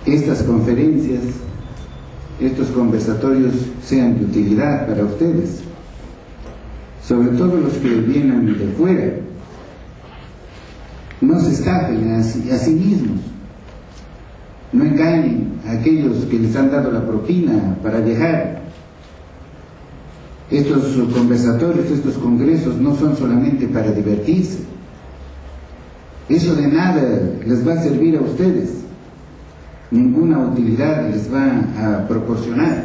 estas conferencias, estos conversatorios sean de utilidad para ustedes, sobre todo los que vienen de fuera. No se estafen a sí mismos, no engañen a aquellos que les han dado la propina para viajar. Estos conversatorios, estos congresos no son solamente para divertirse. Eso de nada les va a servir a ustedes, ninguna utilidad les va a proporcionar.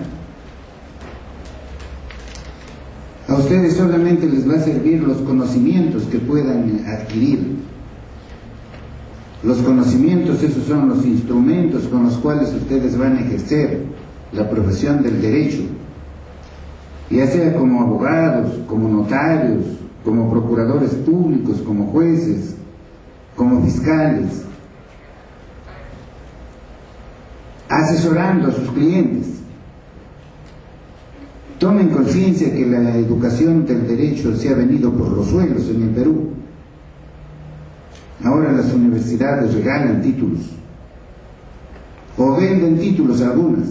A ustedes solamente les va a servir los conocimientos que puedan adquirir. Los conocimientos, esos son los instrumentos con los cuales ustedes van a ejercer la profesión del derecho, ya sea como abogados, como notarios, como procuradores públicos, como jueces, como fiscales, asesorando a sus clientes. Tomen conciencia que la educación del derecho se ha venido por los suelos en el Perú. Ahora las universidades regalan títulos o venden títulos algunas.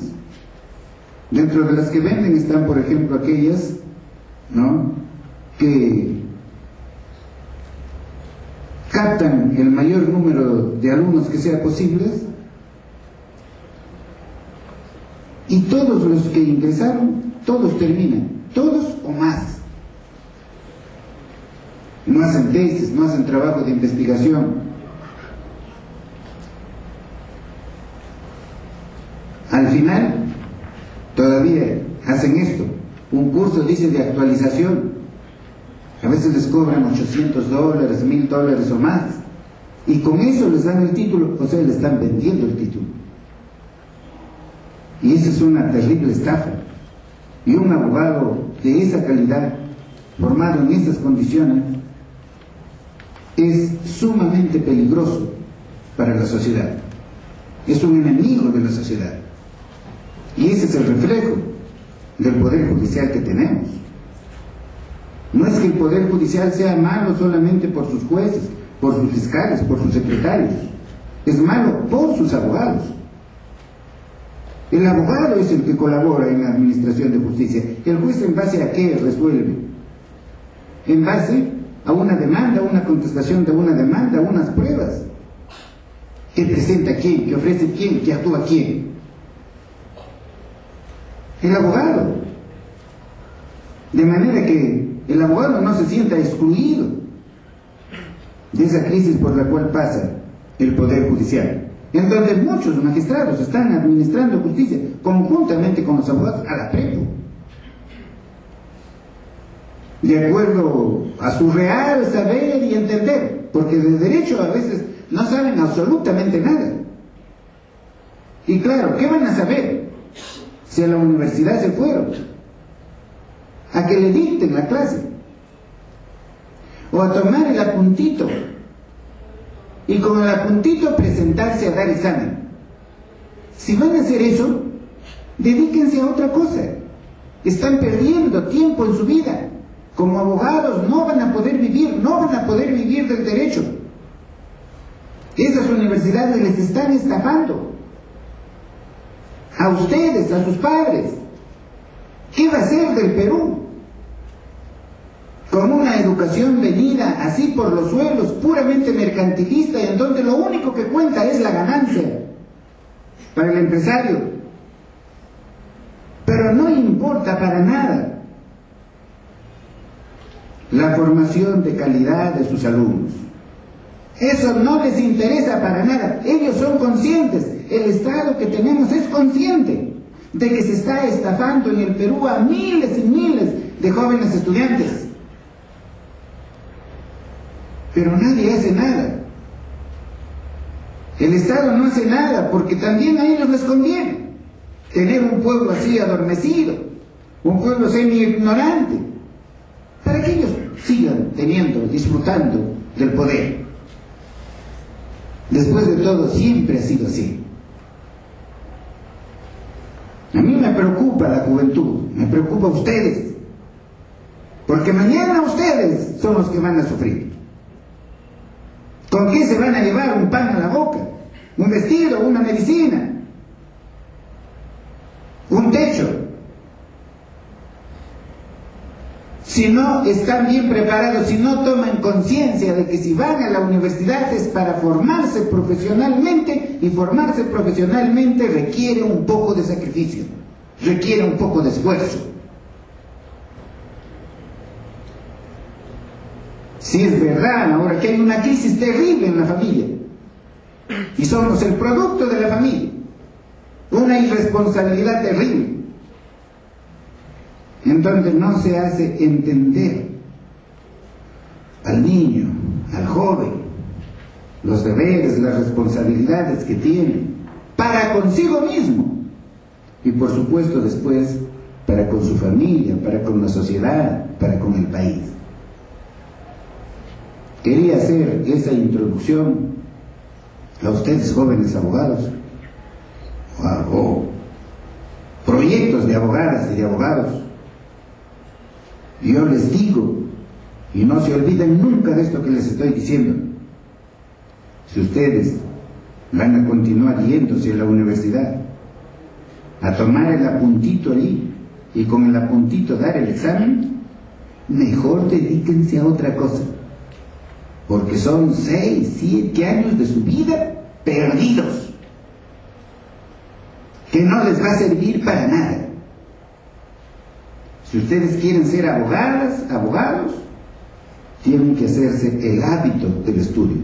Dentro de las que venden están, por ejemplo, aquellas, ¿no?, que captan el mayor número de alumnos que sea posible, y todos los que ingresaron, todos terminan, todos o más. No hacen tesis, no hacen trabajo de investigación. Al final, todavía hacen esto, un curso, dice, de actualización. A veces les cobran $800, $1000 o más, y con eso les dan el título, o sea, le están vendiendo el título. Y esa es una terrible estafa. Y un abogado de esa calidad, formado en esas condiciones, es sumamente peligroso para la sociedad. Es un enemigo de la sociedad. Y ese es el reflejo del Poder Judicial que tenemos. No es que el Poder Judicial sea malo solamente por sus jueces, por sus fiscales, por sus secretarios. Es malo por sus abogados. El abogado es el que colabora en la administración de justicia. El juez, ¿en base a qué resuelve? En base a una demanda, una contestación de una demanda, unas pruebas. ¿Qué presenta quién? ¿Qué ofrece quién? ¿Qué actúa quién? El abogado. De manera que el abogado no se sienta excluido de esa crisis por la cual pasa el Poder Judicial, en donde muchos magistrados están administrando justicia conjuntamente con los abogados a la prepo, de acuerdo a su real saber y entender, porque de derecho a veces no saben absolutamente nada. Y claro, ¿qué van a saber si a la universidad se fueron a que le dicten la clase o a tomar el apuntito y con el apuntito presentarse a dar examen? Si van a hacer eso, dedíquense a otra cosa. Están perdiendo tiempo en su vida. Como abogados no van a poder vivir, no van a poder vivir del derecho. Esas universidades les están estafando a ustedes, a sus padres. ¿Qué va a ser del Perú con una educación venida así por los suelos, puramente mercantilista, y en donde lo único que cuenta es la ganancia para el empresario, pero no importa para nada la formación de calidad de sus alumnos? Eso no les interesa para nada. Ellos son conscientes, el Estado que tenemos es consciente de que se está estafando en el Perú a miles y miles de jóvenes estudiantes, pero nadie hace nada. El Estado no hace nada porque también a ellos les conviene tener un pueblo así adormecido, un pueblo semi-ignorante, para que ellos sigan teniendo, disfrutando del poder. Después de todo, siempre ha sido así. A mí me preocupa la juventud, me preocupa ustedes, porque mañana ustedes son los que van a sufrir. ¿Con qué se van a llevar un pan a la boca? ¿Un vestido? ¿Una medicina? si no están bien preparados, si no toman conciencia de que si van a la universidad es para formarse profesionalmente, y formarse profesionalmente requiere un poco de sacrificio, requiere un poco de esfuerzo. Si es verdad ahora que hay una crisis terrible en la familia y somos el producto de la familia, una irresponsabilidad terrible, en donde no se hace entender al niño, al joven, los deberes, las responsabilidades que tiene para consigo mismo y por supuesto después para con su familia, para con la sociedad, para con el país. Quería hacer esa introducción a ustedes, jóvenes abogados, o proyectos de abogadas y de abogados. Yo les digo, y no se olviden nunca de esto que les estoy diciendo, si ustedes van a continuar yéndose a la universidad a tomar el apuntito ahí y con el apuntito dar el examen, mejor dedíquense a otra cosa, porque son 6, 7 años de su vida perdidos, que no les va a servir para nada. Si ustedes quieren ser abogadas, abogados, tienen que hacerse el hábito del estudio.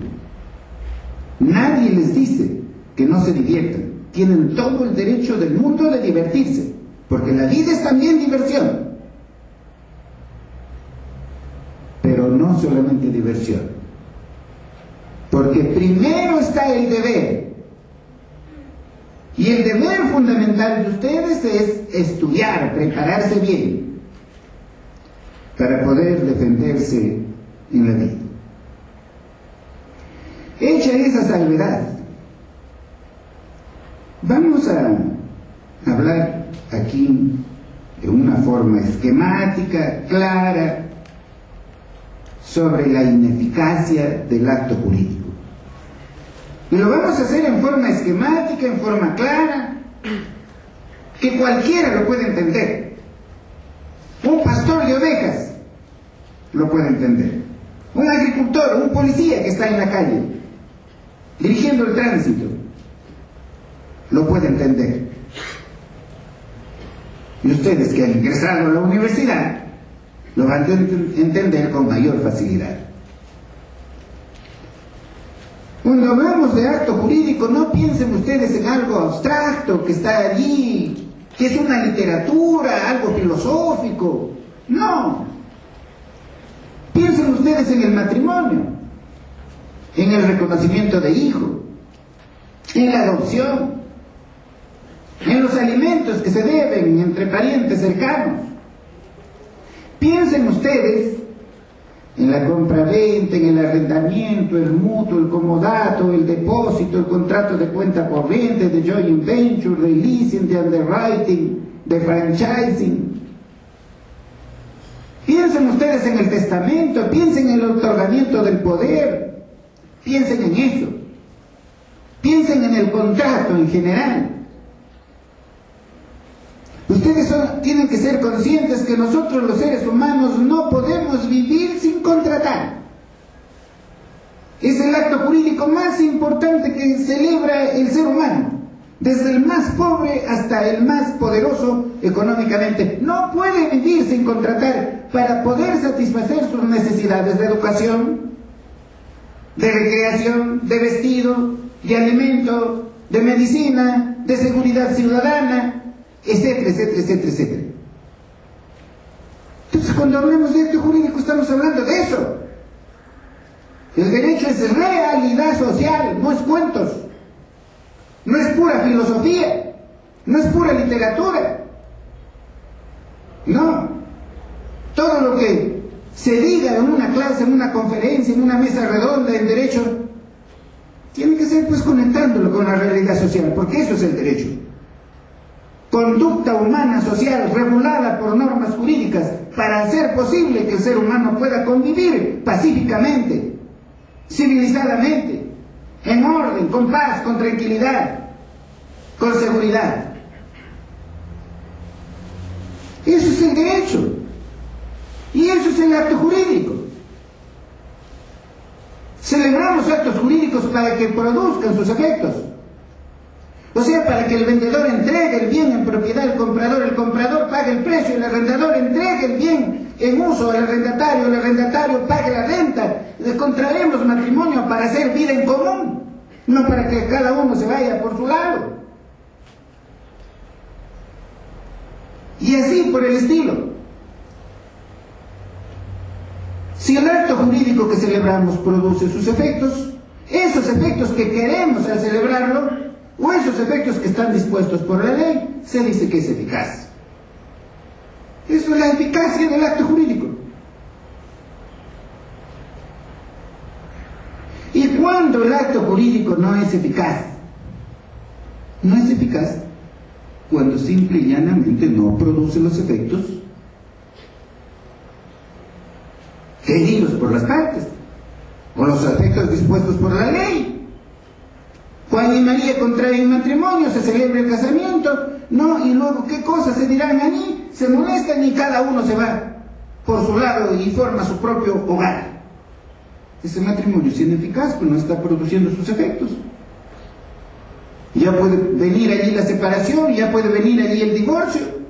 Nadie les dice que no se diviertan. Tienen todo el derecho del mundo de divertirse, porque la vida es también diversión. Pero no solamente diversión, porque primero está el deber. Y el deber fundamental de ustedes es estudiar, prepararse bien, para poder defenderse en la vida. Hecha esa salvedad, vamos a hablar aquí de una forma esquemática, clara, sobre la ineficacia del acto jurídico. Y lo vamos a hacer en forma esquemática, en forma clara, que cualquiera lo puede entender. Un pastor de ovejas lo puede entender. Un agricultor, un policía que está en la calle, dirigiendo el tránsito, lo puede entender. Y ustedes que han ingresado a la universidad, lo van a entender con mayor facilidad. Cuando hablamos de acto jurídico, no piensen ustedes en algo abstracto que está allí, que es una literatura, algo filosófico. No. Piensen ustedes en el matrimonio, en el reconocimiento de hijo, en la adopción, en los alimentos que se deben entre parientes cercanos. Piensen ustedes en la compraventa, en el arrendamiento, el mutuo, el comodato, el depósito, el contrato de cuenta corriente, de joint venture, de leasing, de underwriting, de franchising. Piensen ustedes en el testamento, piensen en el otorgamiento del poder, piensen en eso. Piensen en el contrato en general. Ustedes tienen que ser conscientes que nosotros los seres humanos no podemos vivir sin contratar. Es el acto jurídico más importante que celebra el ser humano, desde el más pobre hasta el más poderoso económicamente. No puede vivir sin contratar para poder satisfacer sus necesidades de educación, de recreación, de vestido, de alimento, de medicina, de seguridad ciudadana, etcétera, etcétera, etcétera, etcétera. Entonces, cuando hablamos de acto jurídico, estamos hablando de eso. El derecho es realidad social, no es cuentos, no es pura filosofía, no es pura literatura. No. Todo lo que se diga en una clase, en una conferencia, en una mesa redonda en derecho, tiene que ser pues conectándolo con la realidad social, porque eso es el derecho. Conducta humana social regulada por normas jurídicas para hacer posible que el ser humano pueda convivir pacíficamente, civilizadamente, en orden, con paz, con tranquilidad, con seguridad. Eso es el derecho. Y eso es el acto jurídico. Celebramos actos jurídicos para que produzcan sus efectos. O sea, para que el vendedor entregue el bien en propiedad al comprador, el comprador pague el precio, el arrendador entregue el bien en uso al arrendatario, el arrendatario pague la renta. Contraemos matrimonio para hacer vida en común, no para que cada uno se vaya por su lado. Y así por el estilo. Si el acto jurídico que celebramos produce sus efectos, esos efectos que queremos al celebrarlo, o esos efectos que están dispuestos por la ley, se dice que es eficaz. Eso es la eficacia del acto jurídico. ¿Y cuando el acto jurídico no es eficaz? No es eficaz cuando simple y llanamente no produce los efectos queridos por las partes, o los efectos dispuestos por la ley. Juan y María contraen matrimonio, se celebra el casamiento, ¿no? Y luego, ¿qué cosas se dirán allí? Se molestan y cada uno se va por su lado y forma su propio hogar. Ese matrimonio es ineficaz, pues no está produciendo sus efectos. Ya puede venir allí la separación, ya puede venir allí el divorcio.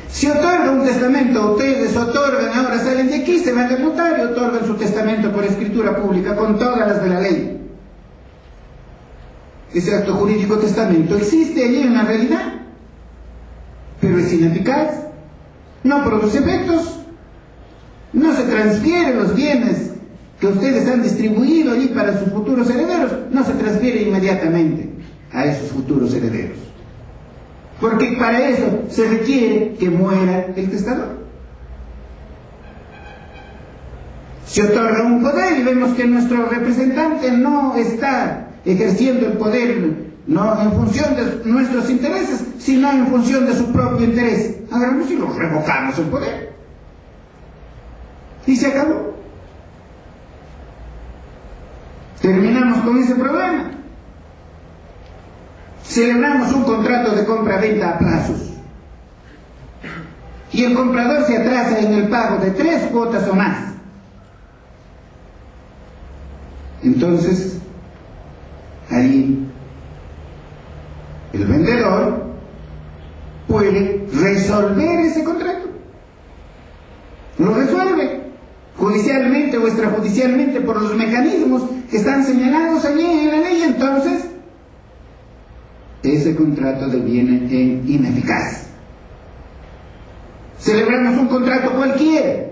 Si otorgan un testamento, ustedes otorgan, ahora salen de aquí, se van al notario, otorgan su testamento por escritura pública con todas las de la ley. Ese acto jurídico testamento existe allí en la realidad, pero es ineficaz, no produce efectos, no se transfieren los bienes que ustedes han distribuido allí para sus futuros herederos, no se transfiere inmediatamente a esos futuros herederos. Porque para eso se requiere que muera el testador. Se otorga un poder y vemos que nuestro representante no está ejerciendo el poder no en función de nuestros intereses, sino en función de su propio interés. Agarramos y lo revocamos el poder. Y se acabó. Terminamos con ese problema. Celebramos un contrato de compra-venta a plazos y el comprador se atrasa en el pago de 3 cuotas o más. Entonces, ahí el vendedor puede resolver ese contrato. Lo resuelve judicialmente o extrajudicialmente por los mecanismos que están señalados allí en la ley. Entonces, ese contrato deviene en ineficaz. Celebramos un contrato cualquiera,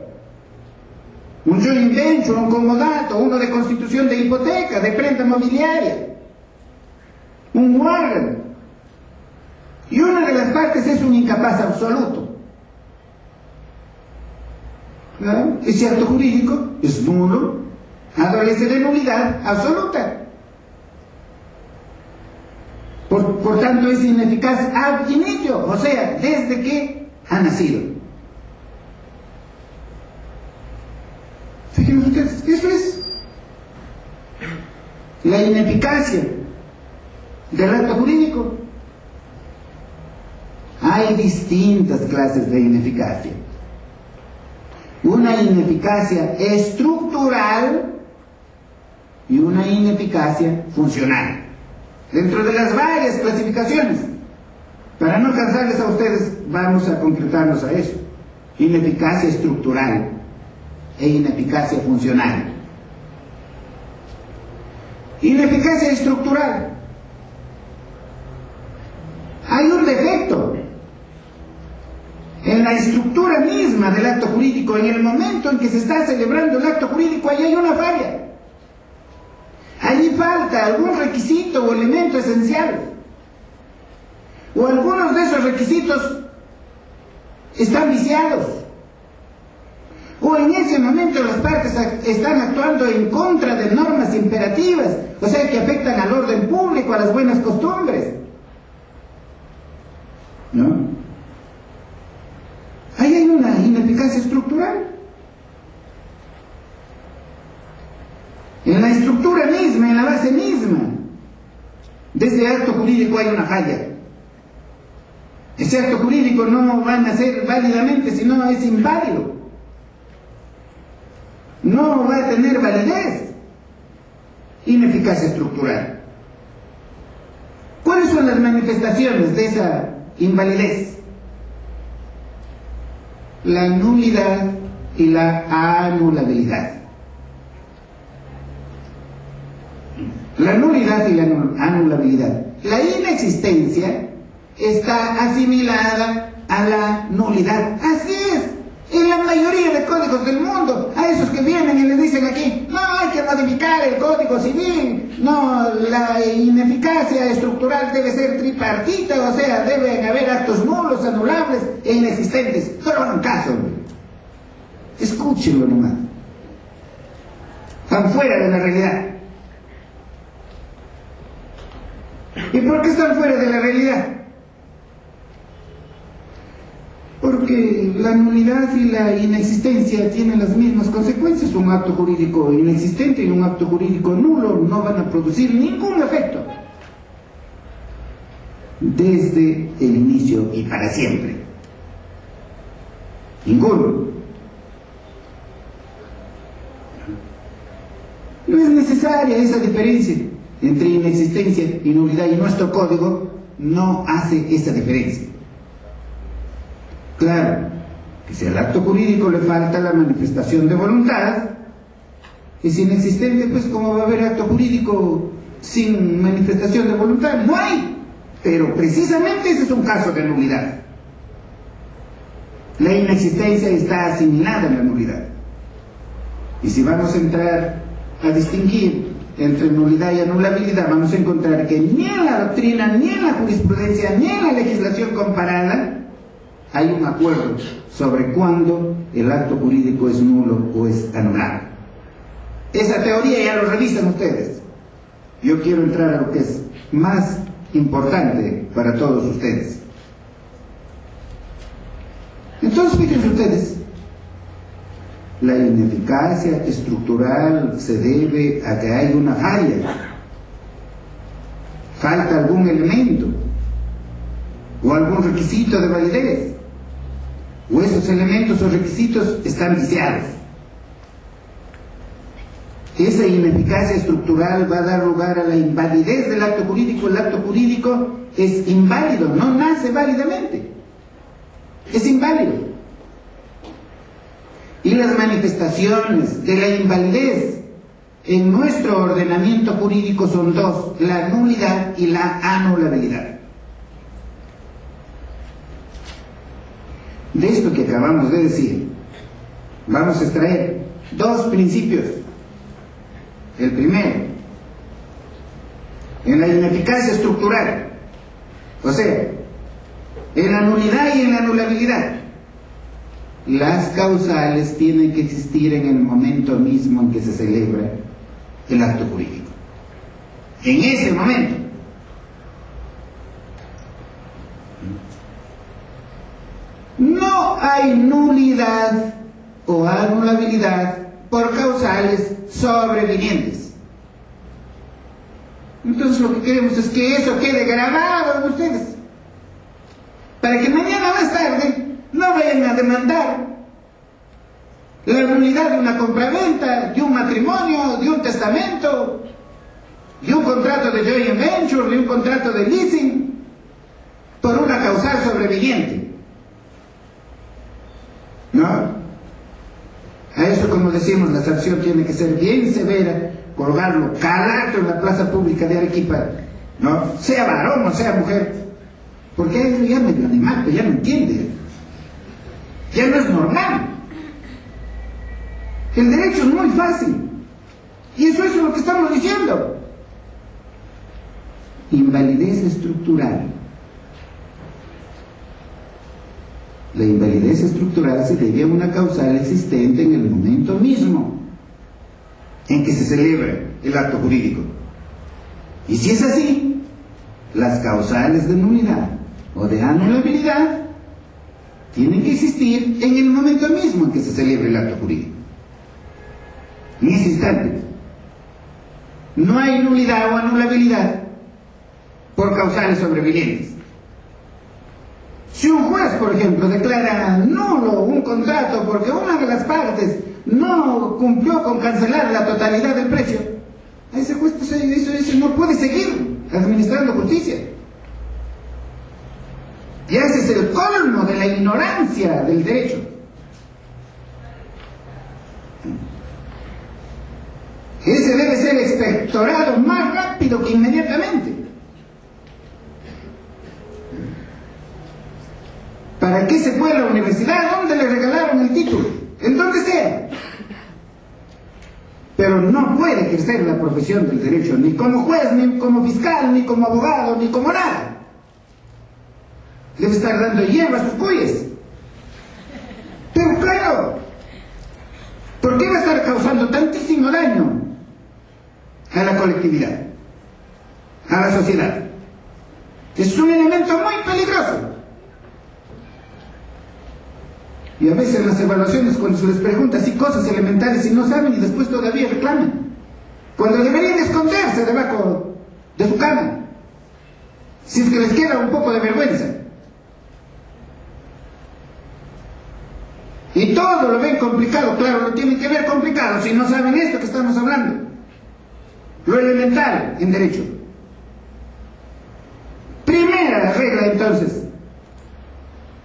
un joint venture, un comodato, uno de constitución de hipoteca, de prenda mobiliaria, un warrant, y una de las partes es un incapaz absoluto. ¿No? Ese acto jurídico es nulo, adolece de nulidad absoluta. Por tanto es ineficaz ab initio, o sea, desde que ha nacido. Fíjense ustedes, eso es la ineficacia del acto jurídico. Hay distintas clases de ineficacia. Una ineficacia estructural y una ineficacia funcional. Dentro de las varias clasificaciones, para no cansarles a ustedes, vamos a concretarnos a eso. Ineficacia estructural e ineficacia funcional. Ineficacia estructural. Hay un defecto en la estructura misma del acto jurídico. En el momento en que se está celebrando el acto jurídico, ahí hay una falla. Allí falta algún requisito o elemento esencial. O algunos de esos requisitos están viciados. O en ese momento las partes están actuando en contra de normas imperativas, o sea, que afectan al orden público, a las buenas costumbres. ¿No? Ahí hay una ineficacia estructural. En la estructura misma, en la base misma de ese acto jurídico hay una falla. Ese acto jurídico no va a nacer válidamente, sino es inválido. No va a tener validez. Ineficacia estructural. ¿Cuáles son las manifestaciones de esa invalidez? La nulidad y la anulabilidad. La nulidad y la anulabilidad. La inexistencia está asimilada a la nulidad. Así es. En la mayoría de códigos del mundo, a esos que vienen y les dicen aquí, no, hay que modificar el Código Civil, no, la ineficacia estructural debe ser tripartita, o sea, deben haber actos nulos, anulables e inexistentes. No lo hagan caso, hombre. Escúchenlo nomás. Están fuera de la realidad. ¿Y por qué están fuera de la realidad? Porque la nulidad y la inexistencia tienen las mismas consecuencias. Un acto jurídico inexistente y un acto jurídico nulo no van a producir ningún efecto desde el inicio y para siempre. Ninguno. No es necesaria esa diferencia entre inexistencia y nulidad, y nuestro código no hace esa diferencia. Claro, que si al acto jurídico le falta la manifestación de voluntad, es inexistente, pues ¿cómo va a haber acto jurídico sin manifestación de voluntad? No hay. Pero precisamente ese es un caso de nulidad. La inexistencia está asimilada en la nulidad. Y si vamos a entrar a distinguir entre nulidad y anulabilidad, vamos a encontrar que ni en la doctrina, ni en la jurisprudencia, ni en la legislación comparada hay un acuerdo sobre cuándo el acto jurídico es nulo o es anulable. Esa teoría ya lo revisan ustedes. Yo quiero entrar a lo que es más importante para todos ustedes. Entonces, fíjense ustedes, la ineficacia estructural se debe a que hay una falla, falta algún elemento o algún requisito de validez, o esos elementos o requisitos están viciados. Esa ineficacia estructural va a dar lugar a la invalidez del acto jurídico. El acto jurídico es inválido, no nace válidamente, es inválido. Y las manifestaciones de la invalidez en nuestro ordenamiento jurídico son dos: la nulidad y la anulabilidad. De esto que acabamos de decir, vamos a extraer dos principios. El primero, en la ineficacia estructural, o sea, en la nulidad y en la anulabilidad, las causales tienen que existir en el momento mismo en que se celebra el acto jurídico. En ese momento. No hay nulidad o anulabilidad por causales sobrevinientes. Entonces lo que queremos es que eso quede grabado en ustedes, para que mañana más tarde no vayan a demandar la nulidad de una compraventa, de un matrimonio, de un testamento, de un contrato de joint venture, de un contrato de leasing, por una causal sobreviniente. ¿No? A eso, como decimos, la sanción tiene que ser bien severa, colgarlo cada acto en la plaza pública de Arequipa, ¿no? Sea varón o sea mujer, porque eso ya medio animal, ya no entiende, ya no es normal. El derecho es muy fácil, y eso es lo que estamos diciendo. Invalidez estructural. La invalidez estructural se debe a una causal existente en el momento mismo en que se celebra el acto jurídico. Y si es así, las causales de nulidad o de anulabilidad tienen que existir en el momento mismo en que se celebra el acto jurídico. En ese instante. No hay nulidad o anulabilidad por causales sobrevinientes. Si un juez, por ejemplo, declara nulo un contrato porque una de las partes no cumplió con cancelar la totalidad del precio, a ese juez pues, eso no puede seguir administrando justicia. Y ese es el colmo de la ignorancia del derecho. Ese debe ser expectorado más rápido que inmediatamente. ¿Para qué se fue a la universidad? ¿Dónde le regalaron el título? En donde sea. Pero no puede ejercer la profesión del derecho, ni como juez, ni como fiscal, ni como abogado, ni como nada. Debe estar dando hierba a sus cuyes. Pero claro, ¿por qué va a estar causando tantísimo daño a la colectividad, a la sociedad? Es un elemento muy peligroso. Y a veces en las evaluaciones, cuando se les pregunta así cosas elementales y no saben y después todavía reclaman, cuando deberían esconderse debajo de su cama, si es que les queda un poco de vergüenza. Y todo lo ven complicado, claro, lo tienen que ver complicado si no saben esto que estamos hablando. Lo elemental en derecho. Primera regla entonces.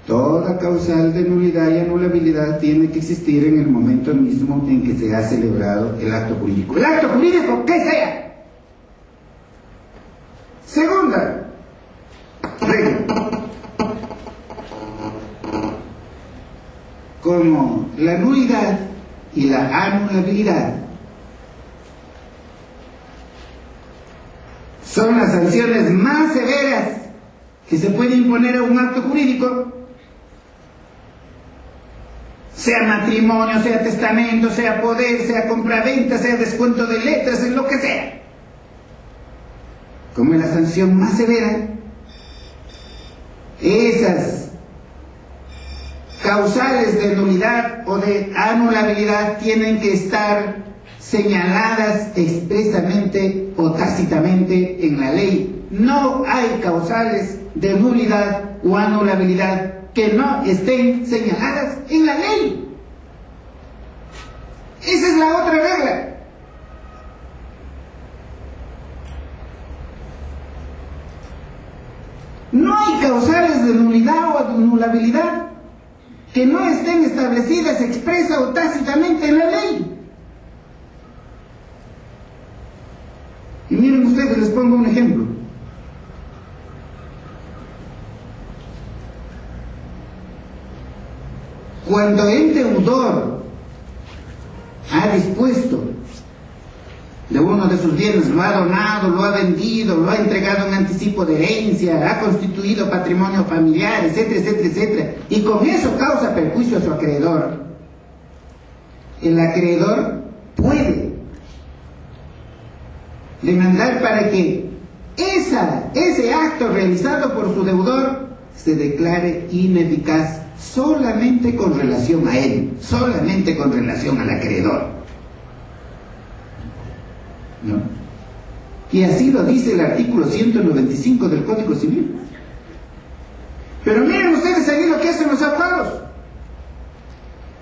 Toda causal de nulidad y anulabilidad tiene que existir en el momento mismo en que se ha celebrado el acto jurídico. El acto jurídico que sea. Segunda regla. Como la nulidad y la anulabilidad son las sanciones más severas que se puede imponer a un acto jurídico, sea matrimonio, sea testamento, sea poder, sea compraventa, sea descuento de letras, en lo que sea. Como es la sanción más severa, esas causales de nulidad o de anulabilidad tienen que estar señaladas expresamente o tácitamente en la ley. No hay causales de nulidad o anulabilidad que no estén señaladas en la ley. Esa es la otra regla. No hay causales de nulidad o anulabilidad que no estén establecidas expresa o tácitamente en la ley. Y miren ustedes, les pongo un ejemplo. Cuando el deudor ha dispuesto de uno de sus bienes, lo ha donado, lo ha vendido, lo ha entregado en anticipo de herencia, ha constituido patrimonio familiar, etcétera, etcétera, etcétera, y con eso causa perjuicio a su acreedor, el acreedor puede demandar para que ese acto realizado por su deudor se declare ineficaz solamente con relación a él, solamente con relación al acreedor. ¿No? Y así lo dice el artículo 195 del Código Civil. Pero miren ustedes ahí lo que hacen los abogados.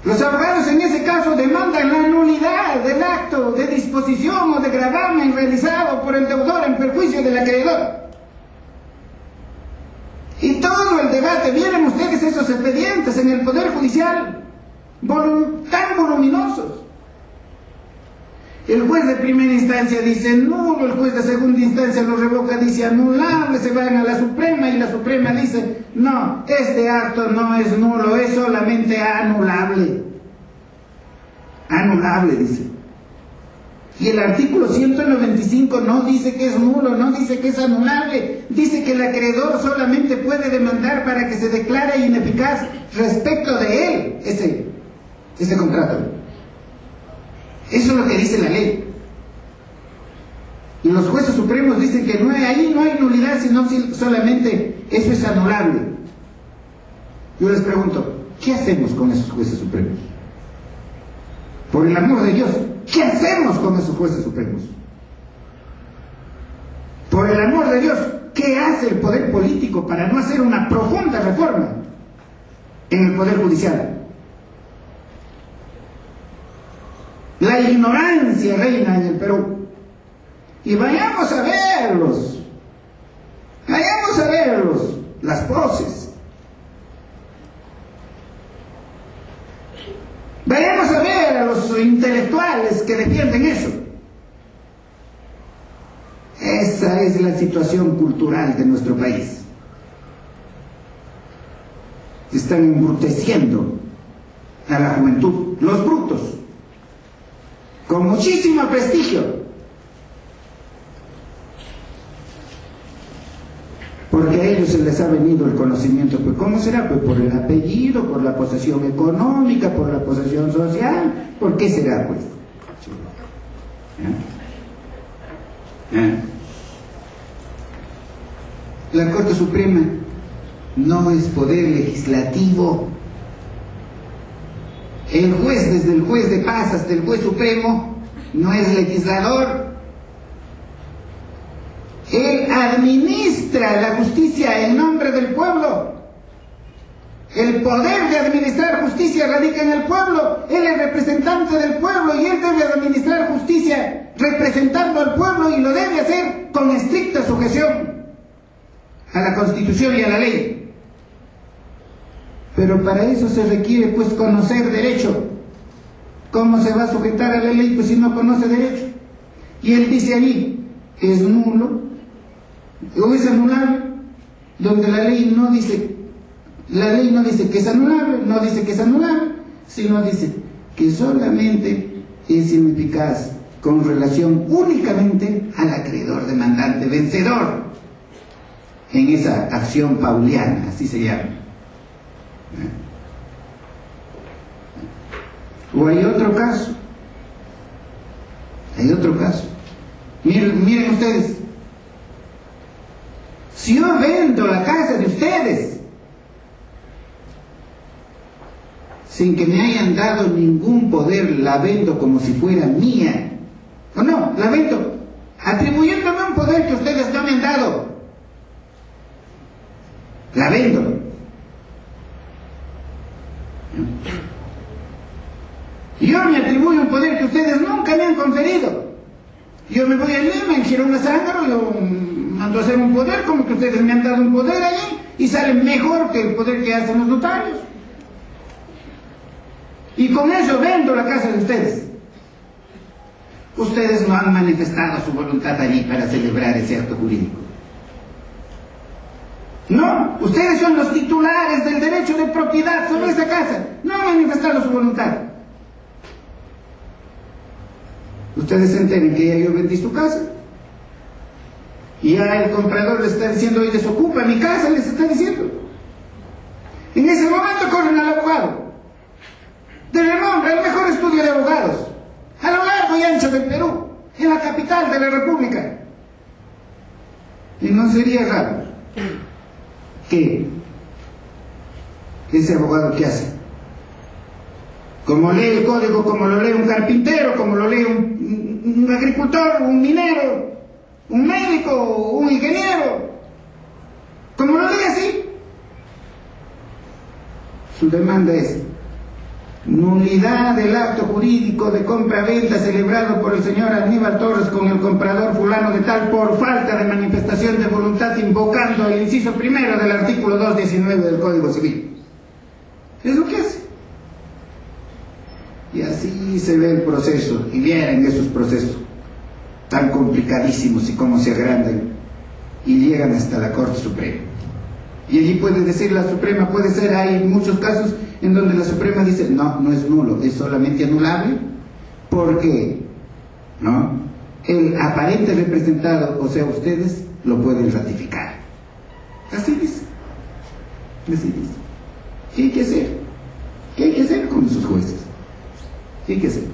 Los abogados en ese caso demandan la nulidad del acto de disposición o de gravamen realizado por el deudor en perjuicio del acreedor. Y todo el debate, vieron ustedes esos expedientes en el Poder Judicial, tan voluminosos. El juez de primera instancia dice nulo, el juez de segunda instancia lo revoca, dice anulable, se van a la Suprema y la Suprema dice no, este acto no es nulo, es solamente anulable. Anulable, dice. Y el artículo 195 no dice que es nulo, no dice que es anulable, dice que el acreedor solamente puede demandar para que se declare ineficaz respecto de él ese contrato. Eso es lo que dice la ley. Y los jueces supremos dicen que ahí no hay nulidad, sino solamente eso es anulable. Yo les pregunto, ¿qué hacemos con esos jueces supremos? Por el amor de Dios, ¿qué hacemos con esos jueces supremos? Por el amor de Dios, ¿qué hace el poder político para no hacer una profunda reforma en el poder judicial? La ignorancia reina en el Perú. Y vayamos a verlos, las poses. Vayamos a ver a los intelectuales que defienden eso. Esa es la situación cultural de nuestro país. Están embruteciendo a la juventud, los brutos, con muchísimo prestigio, porque a ellos se les ha venido el conocimiento. Pues ¿cómo será? Pues por el apellido, por la posesión económica, por la posesión social. ¿Por qué será, pues? La Corte Suprema no es poder legislativo. El juez, desde el juez de paz hasta el juez supremo, no es legislador. Él administra la justicia en nombre del pueblo. El poder de administrar justicia radica en el pueblo. Él es representante del pueblo y él debe administrar justicia representando al pueblo, y lo debe hacer con estricta sujeción a la Constitución y a la ley. Pero para eso se requiere, pues, conocer derecho. ¿Cómo se va a sujetar a la ley, pues, si no conoce derecho? Y él dice ahí, es nulo o es anulable, donde la ley no dice que es anulable, no dice que es anulable, sino dice que solamente es ineficaz con relación únicamente al acreedor demandante vencedor en esa acción pauliana, así se llama. O hay otro caso, miren ustedes, si yo vendo la casa de ustedes sin que me hayan dado ningún poder, la vendo como si fuera mía, o no, la vendo atribuyéndome un poder que ustedes no me han dado, la vendo. Yo me atribuyo un poder que ustedes nunca me han conferido. Yo me voy a Lima, en Girón Zángaro, yo mando a hacer un poder como que ustedes me han dado un poder allí, y sale mejor que el poder que hacen los notarios. Y con eso vendo la casa de ustedes. Ustedes no han manifestado su voluntad allí para celebrar ese acto jurídico. No, ustedes son los titulares del derecho de propiedad sobre esa casa. No han manifestado su voluntad. Ustedes se enteren que ya yo vendí su casa. Y ya el comprador le está diciendo, hoy desocupa mi casa, les está diciendo. En ese momento corren al abogado de renombre, el mejor estudio de abogados, a lo largo y ancho del Perú, en la capital de la República. Y no sería raro que ese abogado, ¿qué hace? Como lee el código, como lo lee un carpintero, como lo lee un agricultor, un minero, un médico, un ingeniero, como lo lee así, su demanda es nulidad del acto jurídico de compra-venta celebrado por el señor Aníbal Torres con el comprador fulano de tal por falta de manifestación de voluntad, invocando el inciso primero del artículo 219 del Código Civil. Es lo que hace. Y así se ve el proceso, y vienen esos procesos tan complicadísimos y cómo se agrandan y llegan hasta la Corte Suprema. Y allí puede decir la Suprema, puede ser, hay muchos casos en donde la Suprema dice, no, no es nulo, es solamente anulable, porque ¿no? El aparente representado, o sea, ustedes lo pueden ratificar. Así dice. Así dice. ¿Qué hay que hacer? ¿Qué hay que hacer con esos jueces? ¿Qué hay que hacer?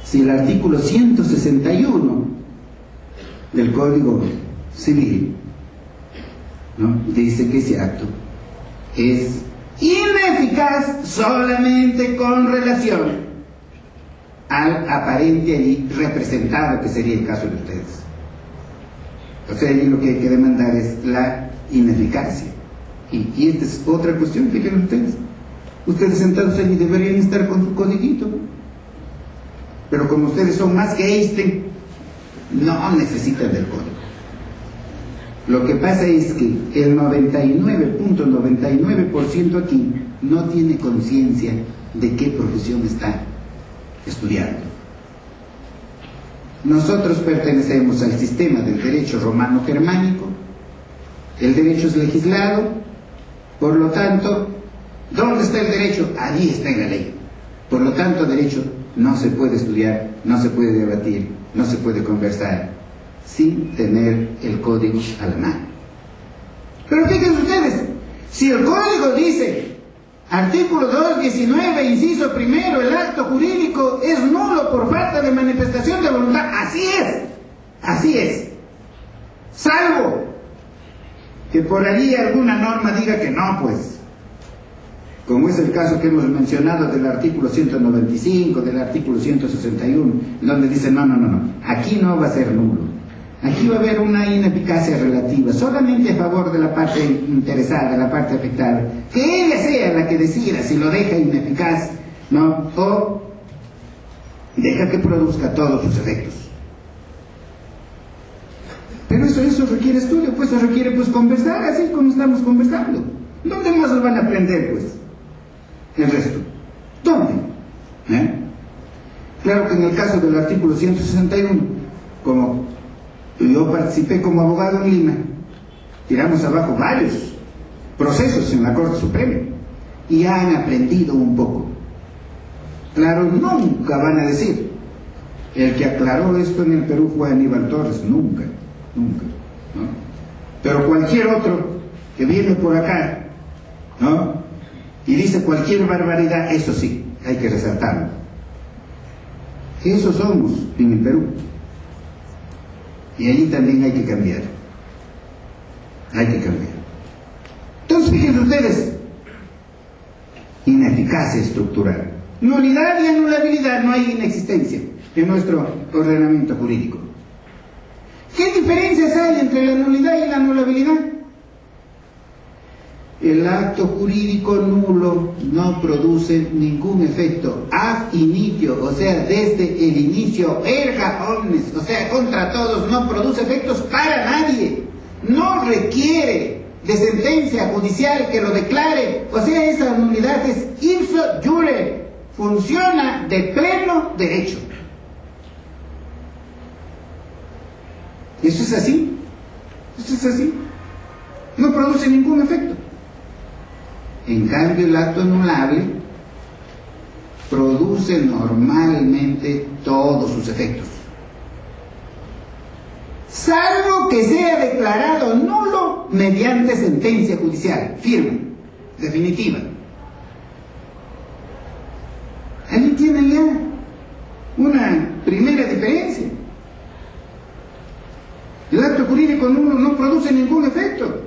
Si el artículo 161 del Código Civil, ¿no?, dice que ese acto es ineficaz solamente con relación al aparente representado, que sería el caso de ustedes. O sea, ahí lo que hay que demandar es la ineficacia. Y esta es otra cuestión, fíjense ustedes. Ustedes sentados allí deberían estar con su codiguito, ¿no? Pero como ustedes son más que Einstein, no necesitan del código. Lo que pasa es que el 99.99% aquí no tiene conciencia de qué profesión está estudiando. Nosotros pertenecemos al sistema del derecho romano-germánico. El derecho es legislado, por lo tanto, ¿dónde está el derecho? Allí está en la ley. Por lo tanto, derecho no se puede estudiar, no se puede debatir, no se puede conversar sin tener el código a la mano. Pero fíjense ustedes, si el código dice, artículo 219, inciso primero, el acto jurídico es nulo por falta de manifestación de voluntad, así es, salvo que por allí alguna norma diga que no, pues, como es el caso que hemos mencionado del artículo 195, del artículo 161, donde dice no, aquí no va a ser nulo, aquí va a haber una ineficacia relativa, solamente a favor de la parte interesada, la parte afectada, que ella sea la que decida si lo deja ineficaz, ¿no? O deja que produzca todos sus efectos. Pero eso requiere estudio, pues eso requiere pues conversar, así como estamos conversando. ¿Dónde más lo van a aprender, pues? El resto. ¿Dónde? Claro que en el caso del artículo 161, como yo participé como abogado en Lima, tiramos abajo varios procesos en la Corte Suprema y han aprendido un poco. Claro, nunca van a decir el que aclaró esto en el Perú fue Aníbal Torres, nunca, ¿no? Pero cualquier otro que viene por acá, ¿no?, y dice cualquier barbaridad, eso sí, hay que resaltarlo. Eso somos en el Perú. Y allí también hay que cambiar. Hay que cambiar. Entonces, fíjense ustedes, ineficacia estructural. Nulidad y anulabilidad, no hay inexistencia en nuestro ordenamiento jurídico. ¿Qué diferencias hay entre la nulidad y la anulabilidad? El acto jurídico nulo no produce ningún efecto ab initio, o sea, desde el inicio, erga omnes, o sea, contra todos, no produce efectos para nadie, no requiere de sentencia judicial que lo declare, o sea, esa nulidad es ipso iure, funciona de pleno derecho. Eso es así, no produce ningún efecto. En cambio, el acto anulable produce normalmente todos sus efectos, salvo que sea declarado nulo mediante sentencia judicial, firme, definitiva. Ahí tienen ya una primera diferencia. El acto jurídico nulo no produce ningún efecto.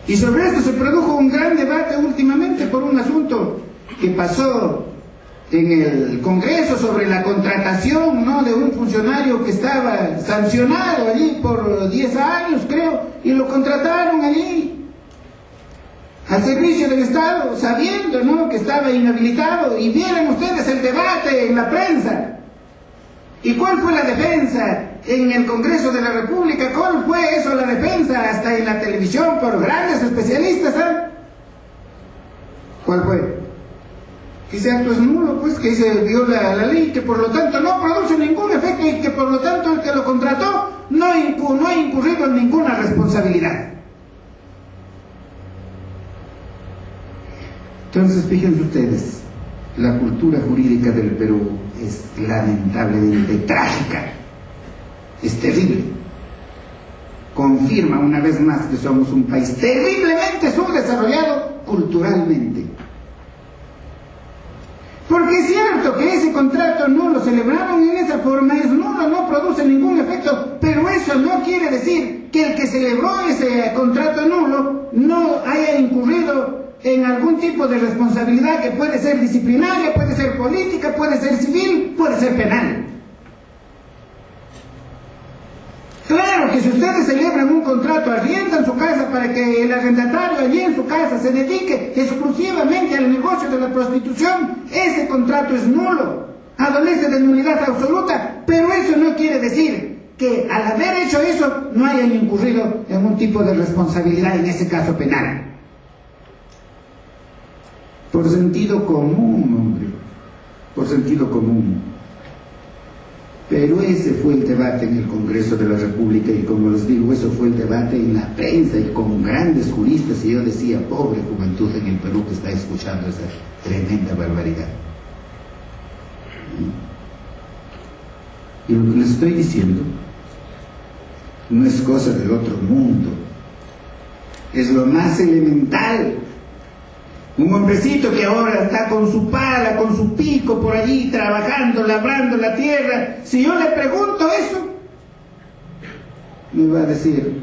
Y sobre esto se produjo un gran debate últimamente por un asunto que pasó en el Congreso sobre la contratación, ¿no?, de un funcionario que estaba sancionado allí por 10 años, creo, y lo contrataron allí al servicio del Estado, sabiendo, ¿no?, que estaba inhabilitado. Y vieron ustedes el debate en la prensa. ¿Y cuál fue la defensa en el Congreso de la República? ¿Cuál fue eso, la defensa? Hasta en la televisión por grandes especialistas, ¿eh? ¿Cuál fue? Que ese acto es nulo, pues, que se viola la ley, que por lo tanto no produce ningún efecto y que por lo tanto el que lo contrató no ha incurrido en ninguna responsabilidad. Entonces, fíjense ustedes, la cultura jurídica del Perú es lamentablemente trágica, es terrible. Confirma una vez más que somos un país terriblemente subdesarrollado culturalmente. Porque es cierto que ese contrato no lo celebraron en esa forma, es nulo, no produce ningún efecto, pero eso no quiere decir que el que celebró ese contrato nulo no haya incurrido en algún tipo de responsabilidad que puede ser disciplinaria, puede ser política, puede ser civil, puede ser penal. Porque si ustedes celebran un contrato, arriendan su casa para que el arrendatario allí en su casa se dedique exclusivamente al negocio de la prostitución, ese contrato es nulo, adolece de nulidad absoluta, pero eso no quiere decir que al haber hecho eso no hayan incurrido en un tipo de responsabilidad, en ese caso penal. Por sentido común, hombre, por sentido común. Pero ese fue el debate en el Congreso de la República y, como les digo, eso fue el debate en la prensa y con grandes juristas, y yo decía, pobre juventud en el Perú que está escuchando esa tremenda barbaridad. Y lo que les estoy diciendo no es cosa del otro mundo, es lo más elemental. Un hombrecito que ahora está con su pala, con su pico por allí trabajando, labrando la tierra, si yo le pregunto eso, me va a decir,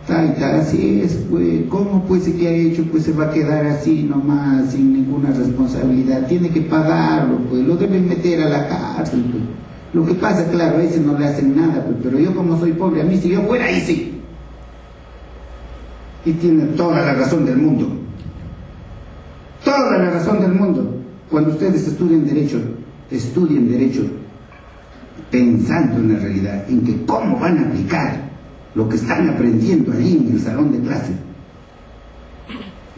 taita, así es, pues, ¿cómo pues que ha hecho? Pues se va a quedar así nomás, sin ninguna responsabilidad, tiene que pagarlo, pues, lo deben meter a la cárcel, pues. Lo que pasa, claro, a ese no le hacen nada, pues, pero yo como soy pobre, a mí si yo fuera ahí sí. Y tiene toda la razón del mundo. Toda la razón del mundo. Cuando ustedes estudien derecho pensando en la realidad, en que cómo van a aplicar lo que están aprendiendo allí en el salón de clase.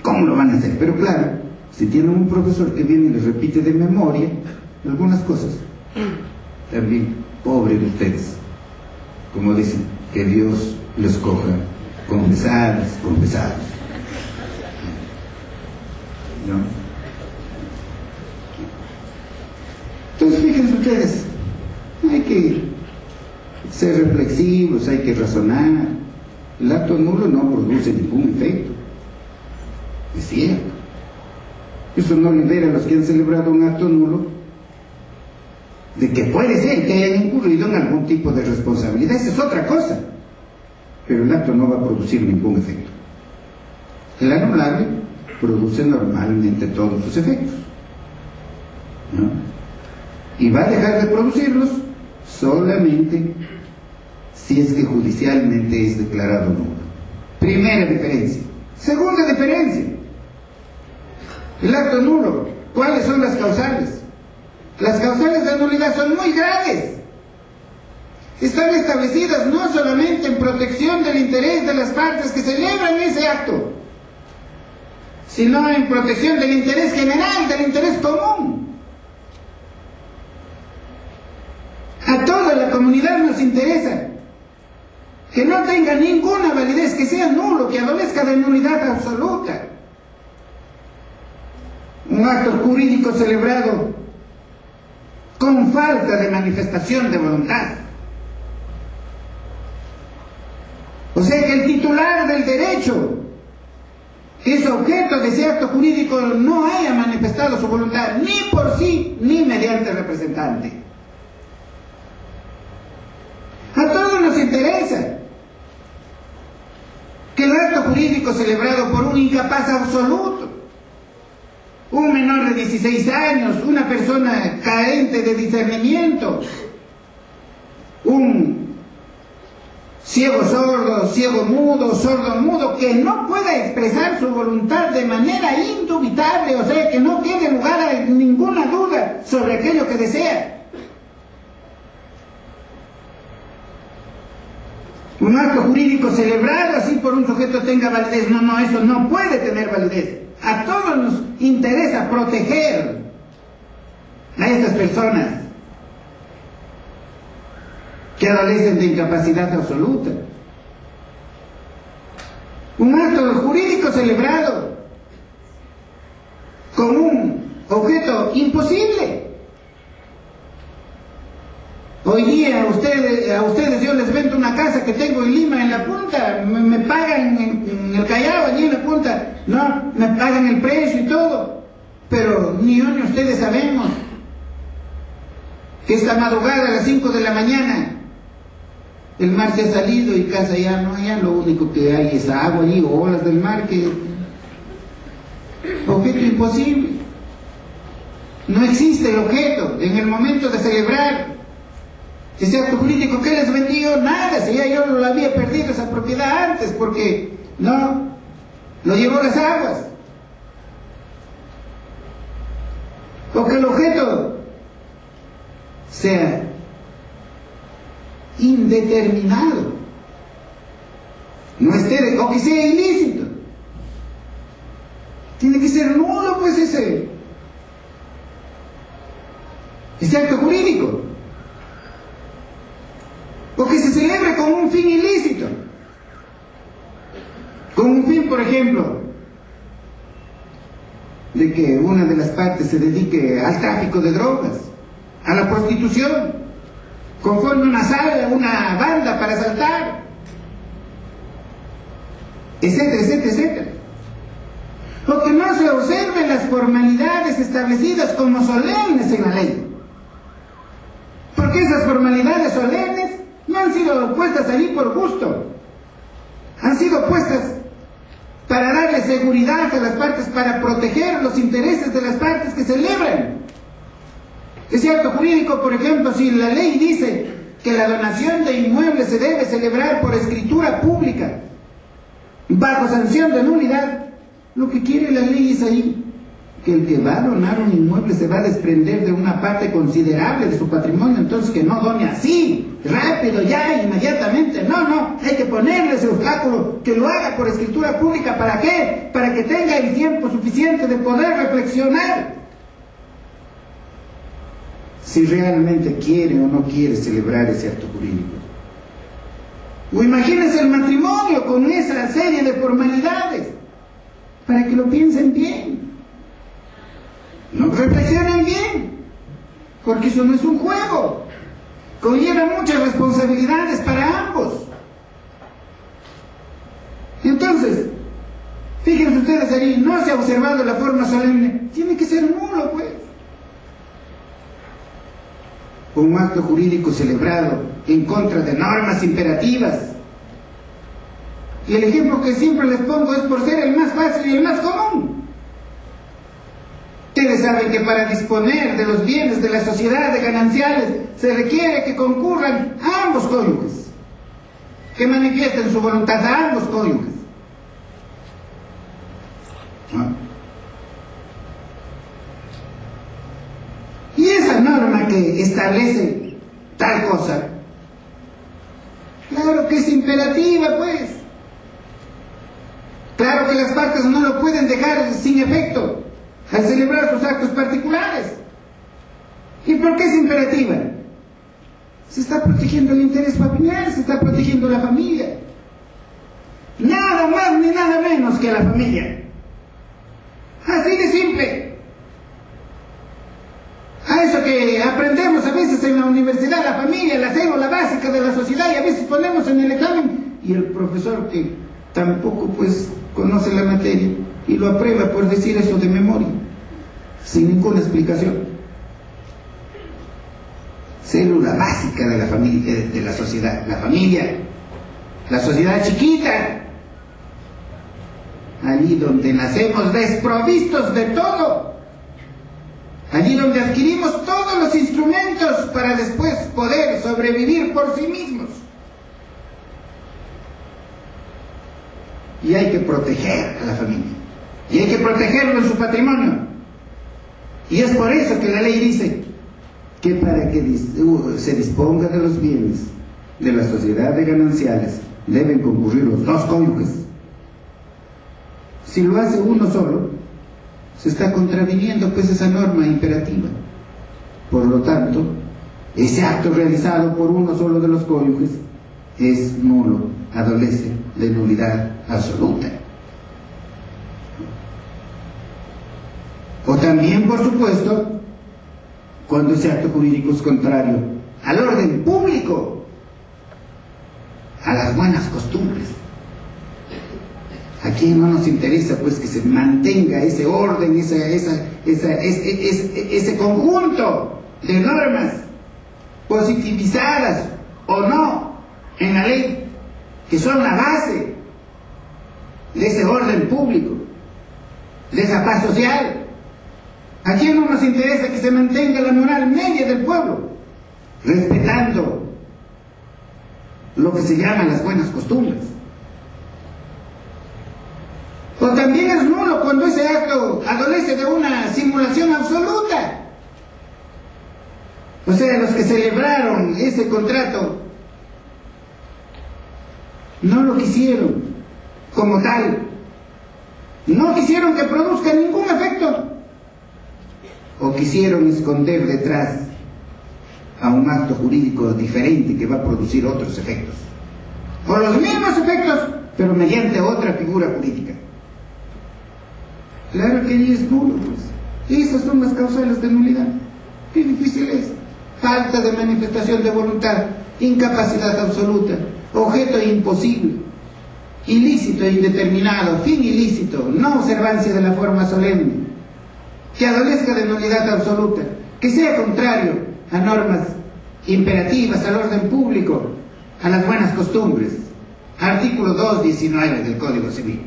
¿Cómo lo van a hacer? Pero claro, si tienen un profesor que viene y les repite de memoria algunas cosas, también, pobre de ustedes, como dicen, que Dios les coja confesados. ¿No? Entonces fíjense ustedes, hay que ser reflexivos, hay que razonar. El acto nulo no produce ningún efecto, es cierto. Eso no libera a los que han celebrado un acto nulo de que puede ser que hayan incurrido en algún tipo de responsabilidad, esa es otra cosa, pero el acto no va a producir ningún efecto. El anulable produce normalmente todos sus efectos, ¿no? Y va a dejar de producirlos solamente si es que judicialmente es declarado nulo. Primera diferencia. Segunda diferencia, el acto nulo, ¿cuáles son las causales? Las causales de nulidad son muy graves. Están establecidas no solamente en protección del interés de las partes que celebran ese acto, sino en protección del interés general, del interés común. A toda la comunidad nos interesa que no tenga ninguna validez, que sea nulo, que adolezca de nulidad absoluta. Un acto jurídico celebrado con falta de manifestación de voluntad. O sea que el titular del derecho, que es objeto de ese acto jurídico, no haya manifestado su voluntad, ni por sí, ni mediante representante. A todos nos interesa que el acto jurídico celebrado por un incapaz absoluto, un menor de 16 años, una persona carente de discernimiento, un ciego sordo, ciego mudo, sordo mudo, que no pueda expresar su voluntad de manera indubitable, o sea, que no quede lugar a ninguna duda sobre aquello que desea. Un acto jurídico celebrado así por un sujeto tenga validez. No, eso no puede tener validez. A todos nos interesa proteger a estas personas que adolecen de incapacidad absoluta. Un acto jurídico celebrado con un objeto imposible. Hoy día a ustedes yo les vendo una casa que tengo en Lima, en la punta, me pagan en el Callao, allí en la punta, no, me pagan el precio y todo, pero ni yo ni ustedes sabemos que esta madrugada a las 5 de la mañana el mar se ha salido y casa ya no, ya lo único que hay es agua allí o olas del mar, que objeto imposible. No existe el objeto en el momento de celebrar. Ese acto jurídico, ¿qué les vendió? Nada, si ya yo lo había perdido esa propiedad antes, porque no, lo llevó las aguas. O que el objeto sea indeterminado, no esté, o que sea ilícito. Tiene que ser nulo, pues, ese acto jurídico. O que se celebre con un fin ilícito. Con un fin, por ejemplo, de que una de las partes se dedique al tráfico de drogas, a la prostitución, conforme una banda para asaltar, etcétera, etcétera, etcétera. O que no se observen las formalidades establecidas como solemnes en la ley. Porque esas formalidades solemnes no han sido puestas allí por gusto. Han sido puestas para darle seguridad a las partes, para proteger los intereses de las partes que celebran. Ese acto jurídico, por ejemplo, si la ley dice que la donación de inmuebles se debe celebrar por escritura pública, bajo sanción de nulidad, lo que quiere la ley es ahí que el que va a donar un inmueble se va a desprender de una parte considerable de su patrimonio, entonces que no done así, rápido, ya, inmediatamente. No, hay que ponerle ese obstáculo, que lo haga por escritura pública. ¿Para qué? Para que tenga el tiempo suficiente de poder reflexionar si realmente quiere o no quiere celebrar ese acto jurídico. O imagínense el matrimonio con esa serie de formalidades, para que lo piensen bien. No reflexionen bien, porque eso no es un juego, conlleva muchas responsabilidades para ambos. Entonces, fíjense ustedes ahí, no se ha observado la forma solemne, tiene que ser nulo, pues. Un acto jurídico celebrado en contra de normas imperativas. Y el ejemplo que siempre les pongo es por ser el más fácil y el más común. Ustedes saben que para disponer de los bienes de la sociedad de gananciales se requiere que concurran ambos cónyuges, que manifiesten su voluntad a ambos cónyuges. Y esa norma que establece tal cosa, claro que es imperativa, pues. Claro que las partes no lo pueden dejar sin efecto al celebrar sus actos particulares. ¿Y por qué es imperativa? Se está protegiendo el interés familiar, se está protegiendo la familia. Nada más ni nada menos que la familia. Así de simple. A eso que aprendemos a veces en la universidad, la familia, la célula básica de la sociedad, y a veces ponemos en el examen, y el profesor que tampoco pues conoce la materia y lo aprueba por decir eso de memoria, sin ninguna explicación. Célula básica de la familia, de la sociedad, la familia, la sociedad chiquita, allí donde nacemos desprovistos de todo, allí donde adquirimos todos los instrumentos para después poder sobrevivir por sí mismos. Y hay que proteger a la familia, y hay que protegerlo en su patrimonio. Y es por eso que la ley dice que para que se disponga de los bienes de la sociedad de gananciales deben concurrir los dos cónyuges. Si lo hace uno solo, se está contraviniendo pues esa norma imperativa. Por lo tanto, ese acto realizado por uno solo de los cónyuges es nulo, adolece de nulidad absoluta. O también, por supuesto, cuando ese acto jurídico es contrario al orden público, a las buenas costumbres. ¿A quién no nos interesa pues que se mantenga ese orden, ese conjunto de normas positivizadas o no en la ley, que son la base de ese orden público, de esa paz social? ¿A quién no nos interesa que se mantenga la moral media del pueblo, respetando lo que se llama las buenas costumbres. O también es nulo cuando ese acto adolece de una simulación absoluta. O sea, los que celebraron ese contrato no lo quisieron como tal, no quisieron que produzca ningún efecto, o quisieron esconder detrás a un acto jurídico diferente que va a producir otros efectos, o los mismos efectos pero mediante otra figura jurídica. Claro que ahí es nulo, pues. Esas son las causales de nulidad. Qué difícil es. Falta de manifestación de voluntad, incapacidad absoluta, objeto imposible, ilícito e indeterminado, fin ilícito, no observancia de la forma solemne, que adolezca de nulidad absoluta, que sea contrario a normas imperativas, al orden público, a las buenas costumbres. Artículo 219 del Código Civil.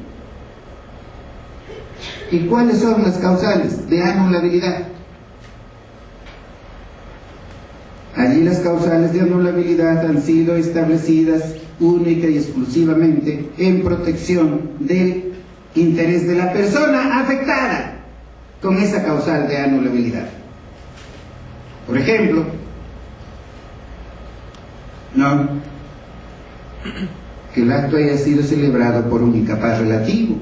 ¿Y cuáles son las causales de anulabilidad? Allí las causales de anulabilidad han sido establecidas única y exclusivamente en protección del interés de la persona afectada con esa causal de anulabilidad. Por ejemplo, no, que el acto haya sido celebrado por un incapaz relativo,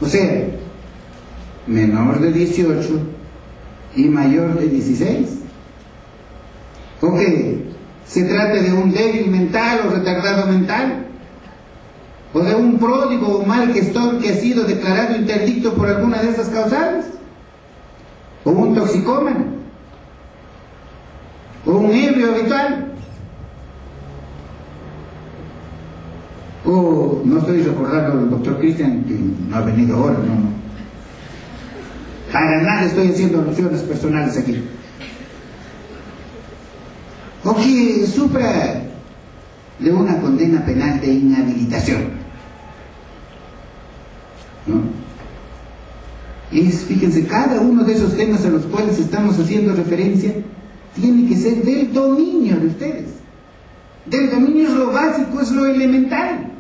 o sea, menor de 18 y mayor de 16, o que se trate de un débil mental o retardado mental, o de un pródigo o mal gestor que ha sido declarado interdicto por alguna de esas causales, o un toxicómano, o un ebrio habitual, o no estoy recordando al doctor Cristian, que no ha venido ahora, no, para nada estoy haciendo alusiones personales aquí, o que sufra de una condena penal de inhabilitación, ¿no? Y fíjense, cada uno de esos temas a los cuales estamos haciendo referencia tiene que ser del dominio de ustedes. Del dominio es lo básico, es lo elemental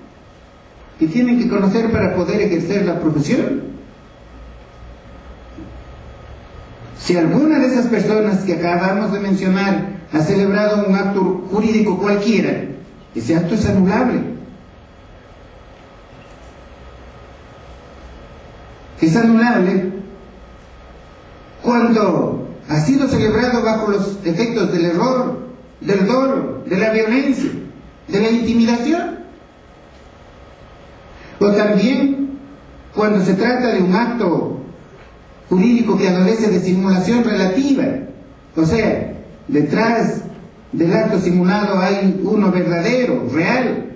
que tienen que conocer para poder ejercer la profesión. Si alguna de esas personas que acabamos de mencionar ha celebrado un acto jurídico cualquiera, ese acto es anulable. Es anulable cuando ha sido celebrado bajo los efectos del error, del dolo, de la violencia, de la intimidación. O también cuando se trata de un acto jurídico que adolece de simulación relativa, o sea, detrás del acto simulado hay uno verdadero, real.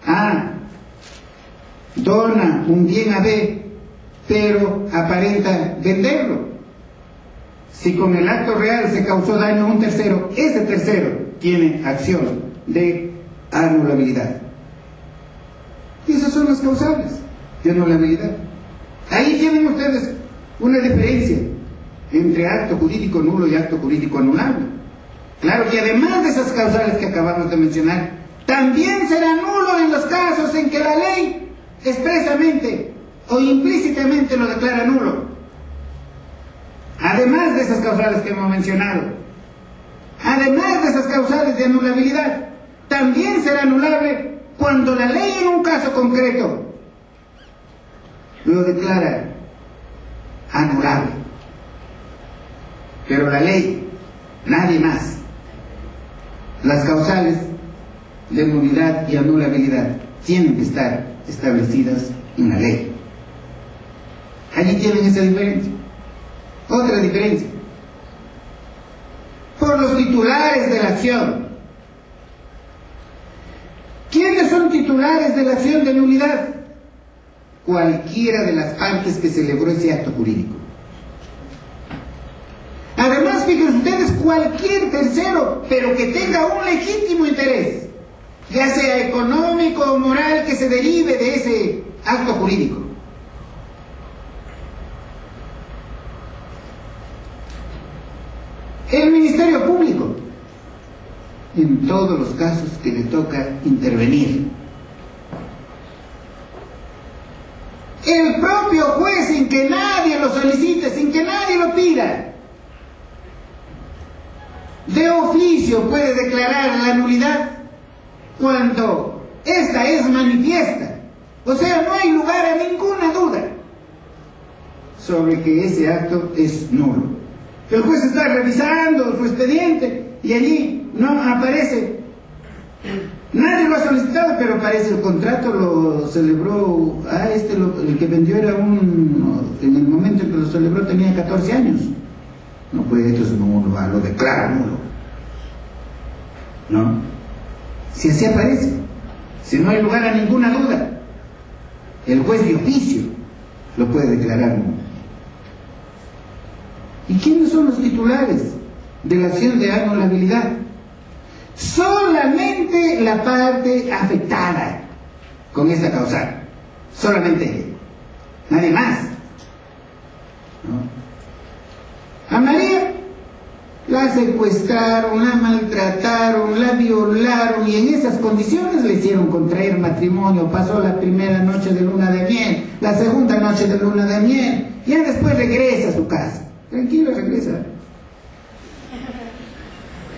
A dona un bien a B, pero aparenta venderlo. Si con el acto real se causó daño a un tercero, ese tercero tiene acción de anulabilidad. Y esas son las causales de anulabilidad. Ahí tienen ustedes una diferencia entre acto jurídico nulo y acto jurídico anulable. Claro que además de esas causales que acabamos de mencionar, también será nulo en los casos en que la ley expresamente o implícitamente lo declara nulo. Además de esas causales que hemos mencionado, además de esas causales de anulabilidad, también será anulable cuando la ley en un caso concreto lo declara anulable. Pero la ley, nadie más. Las causales de nulidad y anulabilidad tienen que estar establecidas en la ley. Allí tienen esa diferencia. Otra diferencia. Por los titulares de la acción. ¿Quiénes son titulares de la acción de nulidad? Cualquiera de las partes que celebró ese acto jurídico. Además, fíjense ustedes, cualquier tercero, pero que tenga un legítimo interés, ya sea económico o moral, que se derive de ese acto jurídico. El Ministerio Público, en todos los casos que le toca intervenir. El propio juez, sin que nadie lo solicite, sin que nadie lo pida, de oficio puede declarar la nulidad cuando esta es manifiesta. O sea, no hay lugar a ninguna duda sobre que ese acto es nulo. El juez está revisando su expediente y allí no aparece. Nadie lo ha solicitado, pero parece el contrato lo celebró. El que vendió era en el momento en que lo celebró tenía 14 años. No puede, entonces no lo declara nulo. ¿No? Si así aparece, si no hay lugar a ninguna duda, el juez de oficio lo puede declarar nulo. ¿Y quiénes son los titulares de la acción de anulabilidad? Solamente la parte afectada con esta causal. Solamente ella. Nadie más. ¿No? A María la secuestraron, la maltrataron, la violaron y en esas condiciones le hicieron contraer matrimonio. Pasó la primera noche de luna de miel, la segunda noche de luna de miel, y después regresa a su casa. Tranquilo, regresa.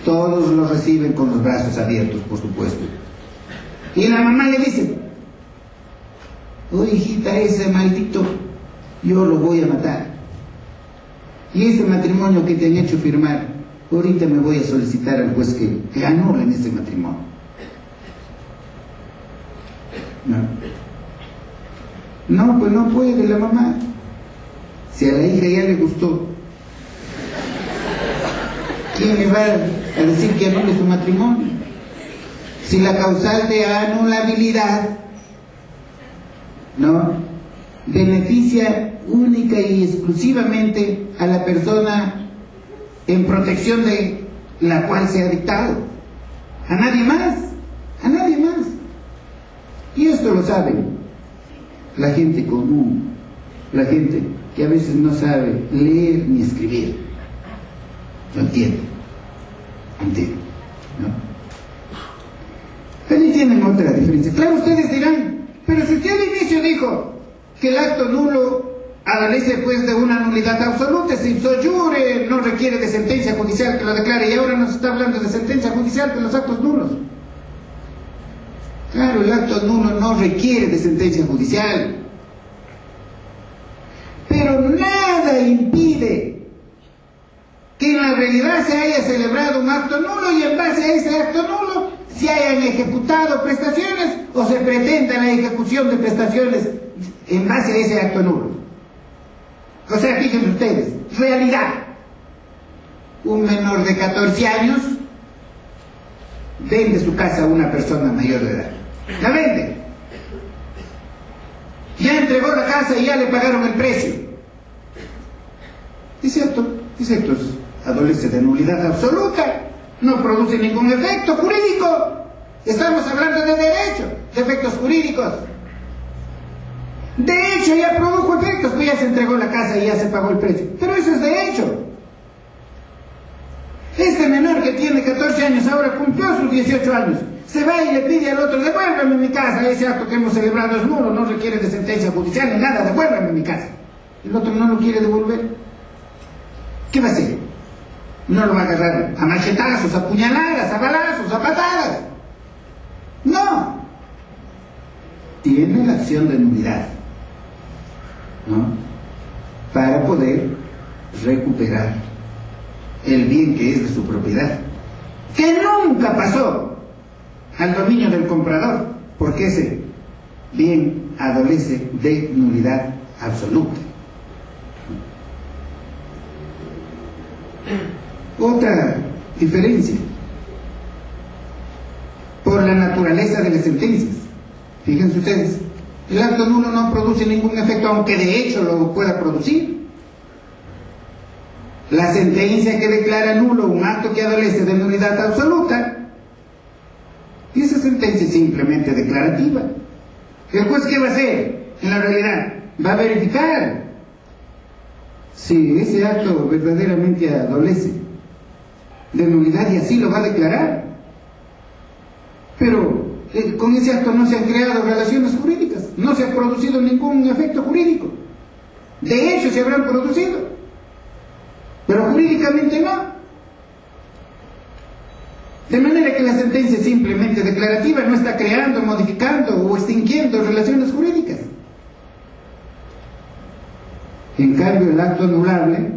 Todos lo reciben con los brazos abiertos, por supuesto. Y la mamá le dice: oye, hijita, ese maldito yo lo voy a matar. Y ese matrimonio que te han hecho firmar, ahorita me voy a solicitar al juez que anulen ese matrimonio. No, pues no puede la mamá. Si a la hija ya le gustó, ¿quién le va a decir que anule su matrimonio? Si la causal de anulabilidad, ¿no?, beneficia única y exclusivamente a la persona en protección de la cual se ha dictado. A nadie más, a nadie más. Y esto lo saben la gente común, la gente que a veces no sabe leer ni escribir. Lo entiende, ¿no? Pero tienen otra diferencia. Claro, ustedes dirán, pero si usted al inicio dijo que el acto nulo adolece pues de una nulidad absoluta, si ipso iure no requiere de sentencia judicial que lo declare, y ahora nos está hablando de sentencia judicial de los actos nulos. Claro, el acto nulo no requiere de sentencia judicial, pero nada impide que en la realidad se haya celebrado un acto nulo y en base a ese acto nulo se hayan ejecutado prestaciones o se pretenda la ejecución de prestaciones en base a ese acto nulo. O sea, fíjense ustedes, realidad: un menor de 14 años vende su casa a una persona mayor de edad. La vende. Ya entregó la casa y ya le pagaron el precio. Dice esto adolece de nulidad absoluta, no produce ningún efecto jurídico. Estamos hablando de derecho, de efectos jurídicos. De hecho, ya produjo efectos, pues ya se entregó la casa y ya se pagó el precio. Pero eso es de hecho. Este menor que tiene 14 años ahora cumplió sus 18 años. Se va y le pide al otro: devuélveme mi casa, ese acto que hemos celebrado es nulo, no requiere de sentencia judicial ni nada, devuélveme mi casa. El otro no lo quiere devolver. ¿Qué va a hacer? No lo va a agarrar a machetazos, a puñaladas, a balazos, a patadas. No. Tiene la acción de nulidad, ¿no?, para poder recuperar el bien que es de su propiedad, que nunca pasó al dominio del comprador, porque ese bien adolece de nulidad absoluta. Otra diferencia, por la naturaleza de las sentencias. Fíjense ustedes, el acto nulo no produce ningún efecto, aunque de hecho lo pueda producir. La sentencia que declara nulo un acto que adolece de nulidad absoluta, y esa sentencia es simplemente declarativa. ¿El juez qué va a hacer? En la realidad va a verificar si ese acto verdaderamente adolece de nulidad y así lo va a declarar. Pero con ese acto no se han creado relaciones jurídicas, no se ha producido ningún efecto jurídico. De hecho, se habrán producido, pero jurídicamente no. De manera que la sentencia simplemente declarativa no está creando, modificando o extinguiendo relaciones jurídicas. En cambio, el acto anulable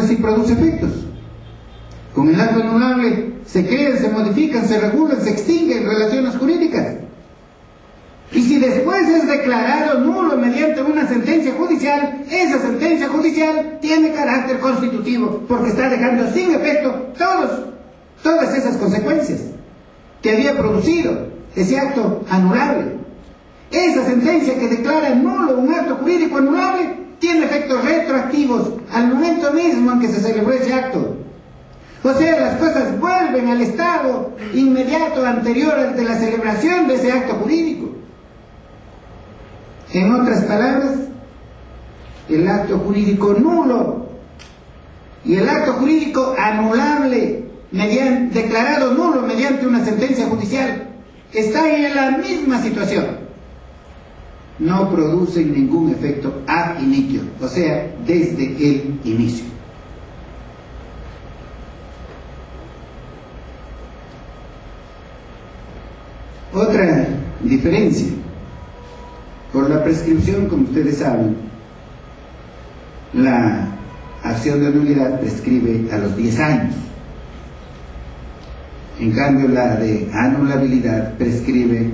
sí produce efectos. Con el acto anulable se crean, se modifican, se regulan, se extinguen relaciones jurídicas. Y si después es declarado nulo mediante una sentencia judicial, esa sentencia judicial tiene carácter constitutivo, porque está dejando sin efecto todas esas consecuencias que había producido ese acto anulable. Esa sentencia que declara nulo un acto jurídico anulable tiene efectos retroactivos al momento mismo en que se celebró ese acto. O sea, las cosas vuelven al estado inmediato anterior al de la celebración de ese acto jurídico. En otras palabras, el acto jurídico nulo y el acto jurídico anulable, declarado nulo mediante una sentencia judicial, están en la misma situación. No producen ningún efecto ab initio, o sea, desde el inicio. Otra diferencia. Por la prescripción, como ustedes saben, la acción de nulidad prescribe a los 10 años. En cambio, la de anulabilidad prescribe